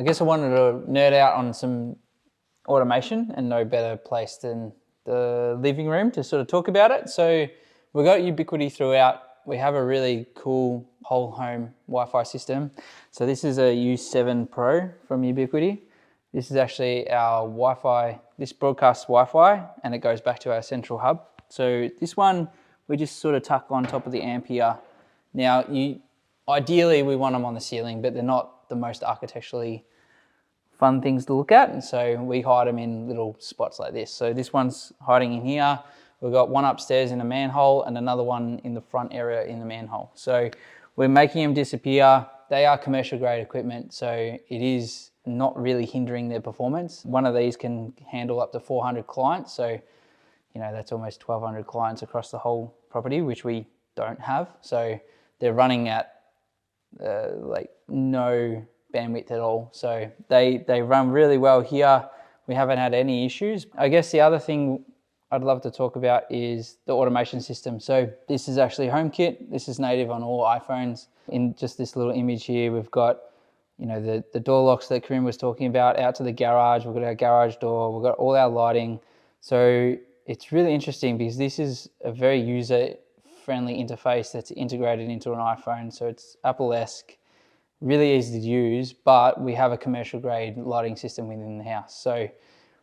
I guess I wanted to nerd out on some automation, and no better place than the living room to sort of talk about it. So we've got Ubiquiti throughout. We have a really cool whole home Wi-Fi system. So this is a U7 Pro from Ubiquiti. This is actually our Wi-Fi, this broadcasts Wi-Fi, and it goes back to our central hub. So this one, we just sort of tuck on top of the amp here. Now, ideally we want them on the ceiling, but they're not the most architecturally fun things to look at, and so we hide them in little spots like this. So this one's hiding in here. We've got one upstairs in a manhole and another one in the front area in the manhole. So we're making them disappear. They are commercial grade equipment, so it is not really hindering their performance. One of these can handle up to 400 clients, so that's almost 1,200 clients across the whole property, which we don't have. So they're running at like no bandwidth at all. So they run really well here. We haven't had any issues. I guess the other thing I'd love to talk about is the automation system. So this is actually HomeKit. This is native on all iPhones. In just this little image here, we've got the door locks that Karim was talking about out to the garage. We've got our garage door. We've got all our lighting. So it's really interesting because this is a very user-friendly interface that's integrated into an iPhone. So it's Apple-esque, really easy to use, but we have a commercial grade lighting system within the house. So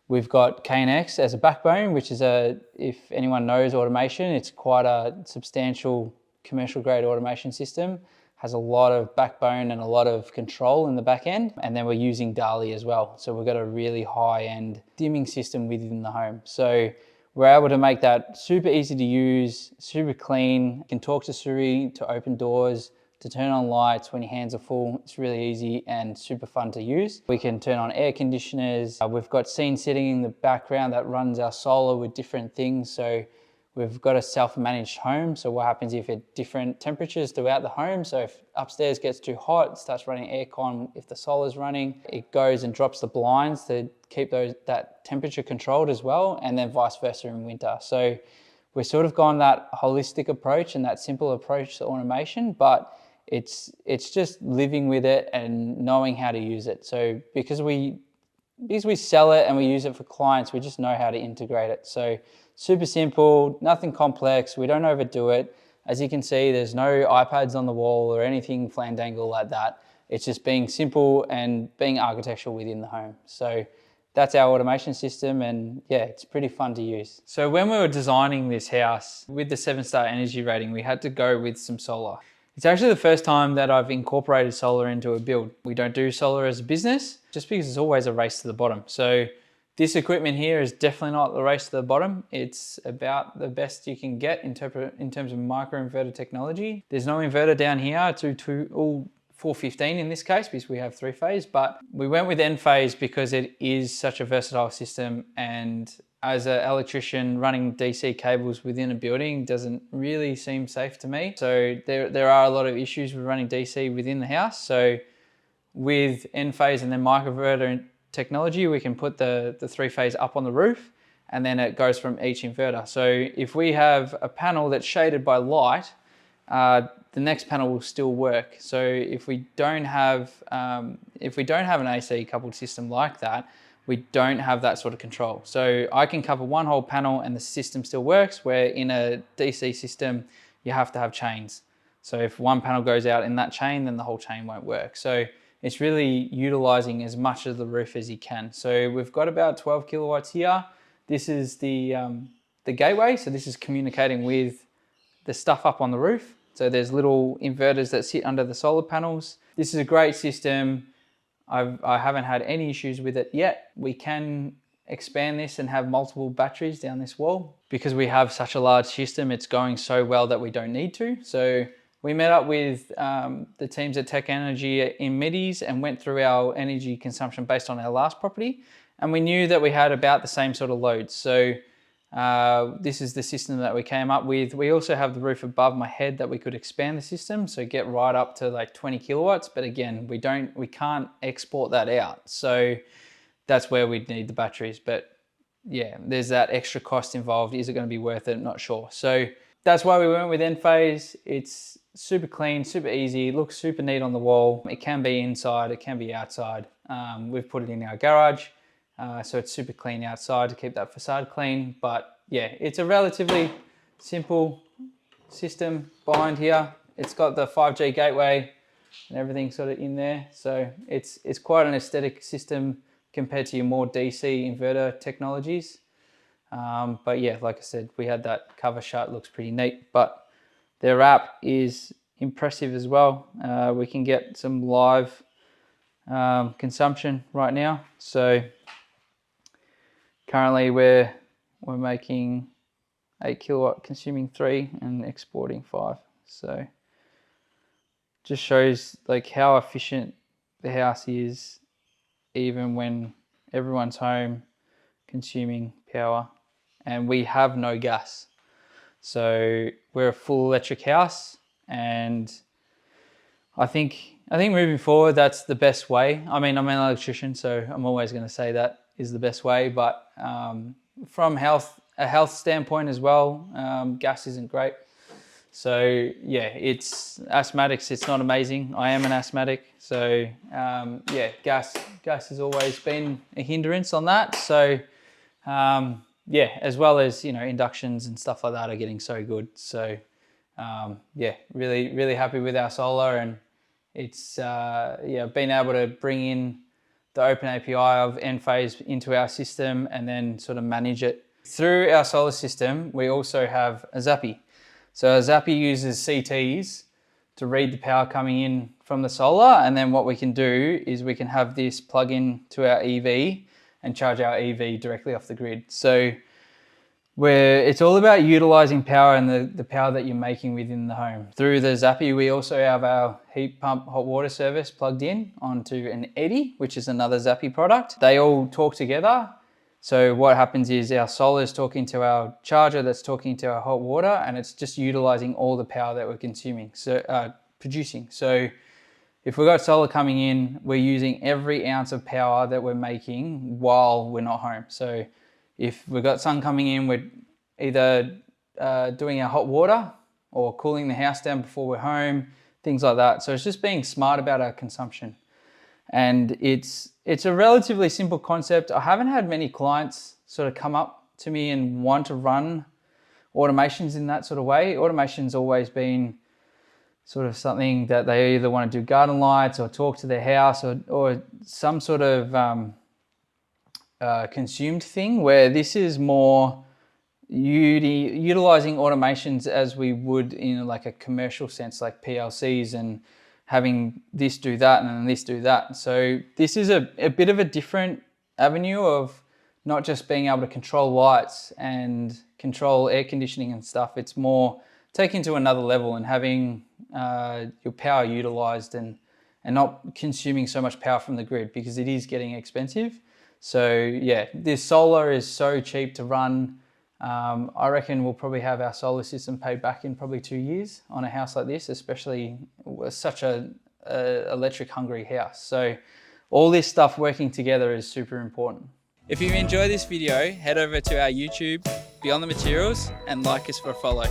we've got KNX as a backbone, which is if anyone knows automation, it's quite a substantial commercial grade automation system. Has a lot of backbone and a lot of control in the back end. And then we're using DALI as well. So we've got a really high end dimming system within the home. So we're able to make that super easy to use, super clean. You can talk to Siri to open doors, to turn on lights when your hands are full. It's really easy and super fun to use. We can turn on air conditioners. We've got scene setting in the background that runs our solar with different things. So we've got a self-managed home. So what happens if at different temperatures throughout the home? So if upstairs gets too hot, it starts running aircon. If the solar's running, it goes and drops the blinds to keep that temperature controlled as well, and then vice versa in winter. So we've sort of gone that holistic approach and that simple approach to automation, but it's just living with it and knowing how to use it. So because we sell it and we use it for clients, we just know how to integrate it. So super simple, nothing complex. We don't overdo it. As you can see, there's no iPads on the wall or anything flandangle like that. It's just being simple and being architectural within the home. So that's our automation system, and yeah, it's pretty fun to use. So when we were designing this house with the 7-star energy rating, we had to go with some solar. It's actually the first time that I've incorporated solar into a build. We don't do solar as a business just because it's always a race to the bottom. So this equipment here is definitely not the race to the bottom. It's about the best you can get in terms of microinverter technology. There's no inverter down here to all 415 in this case because we have 3-phase, but we went with N-phase because it is such a versatile system, and as an electrician, running DC cables within a building doesn't really seem safe to me. So there are a lot of issues with running DC within the house. So with N-phase and then microinverter technology, we can put the 3-phase up on the roof, and then it goes from each inverter. So if we have a panel that's shaded by light, the next panel will still work. So if we don't have an AC coupled system like that, we don't have that sort of control. So I can cover one whole panel and the system still works, where in a DC system, you have to have chains. So if one panel goes out in that chain, then the whole chain won't work. So it's really utilizing as much of the roof as you can. So we've got about 12 kilowatts here. This is the gateway. So this is communicating with the stuff up on the roof. So there's little inverters that sit under the solar panels. This is a great system. I haven't had any issues with it yet. We can expand this and have multiple batteries down this wall. Because we have such a large system, it's going so well that we don't need to. So we met up with the teams at Tech Energy in Middies and went through our energy consumption based on our last property. And we knew that we had about the same sort of loads. So this is the system that we came up with. We also have the roof above my head that we could expand the system, so get right up to like 20 kilowatts. But again, we can't export that out. So that's where we'd need the batteries. But yeah, there's that extra cost involved. Is it going to be worth it? Not sure. So That's why we went with Enphase. It's super clean, super easy, looks super neat on the wall. It can be inside, it can be outside. We've put it in our garage, so it's super clean outside to keep that facade clean. But yeah, it's a relatively simple system behind here. It's got the 5G gateway and everything sort of in there. So it's quite an aesthetic system compared to your more DC inverter technologies. But yeah, like I said, we had that cover shut, looks pretty neat, but their app is impressive as well. We can get some live consumption right now. So currently we're making 8 kilowatt, consuming 3 and exporting 5. So just shows like how efficient the house is even when everyone's home consuming power, and we have no gas. So we're a full electric house, and I think moving forward that's the best way. I mean, I'm an electrician, so I'm always going to say that is the best way, but from a health standpoint as well, gas isn't great. So yeah, it's asthmatics, it's not amazing. I am an asthmatic, so yeah, gas has always been a hindrance on that. So yeah, as well as, you know, inductions and stuff like that are getting so good. So yeah, really happy with our solar, and it's yeah, being able to bring in the open API of Enphase into our system and then sort of manage it. Through our solar system, we also have a Zappy. So a Zappy uses CTs to read the power coming in from the solar, and then what we can do is we can have this plug in to our EV and charge our EV directly off the grid. So it's all about utilizing power and the power that you're making within the home. Through the Zappy, we also have our heat pump hot water service plugged in onto an Eddy, which is another Zappy product. They all talk together. So what happens is our solar is talking to our charger that's talking to our hot water, and it's just utilizing all the power that we're consuming, so producing. So if we've got solar coming in, we're using every ounce of power that we're making while we're not home. So if we've got sun coming in, we're either doing our hot water or cooling the house down before we're home, things like that. So it's just being smart about our consumption. And it's a relatively simple concept. I haven't had many clients sort of come up to me and want to run automations in that sort of way. Automation's always been sort of something that they either want to do garden lights or talk to their house or some sort of consumed thing, where this is more utilizing automations as we would in like a commercial sense, like PLCs, and having this do that and then this do that. So this is a bit of a different avenue of not just being able to control lights and control air conditioning and stuff. It's more taking to another level and having your power utilized and not consuming so much power from the grid, because it is getting expensive. So yeah, this solar is so cheap to run. I reckon we'll probably have our solar system paid back in probably 2 years on a house like this, especially with such a electric hungry house. So all this stuff working together is super important. If you enjoy this video, head over to our YouTube, Beyond the Materials, and like us for a follow.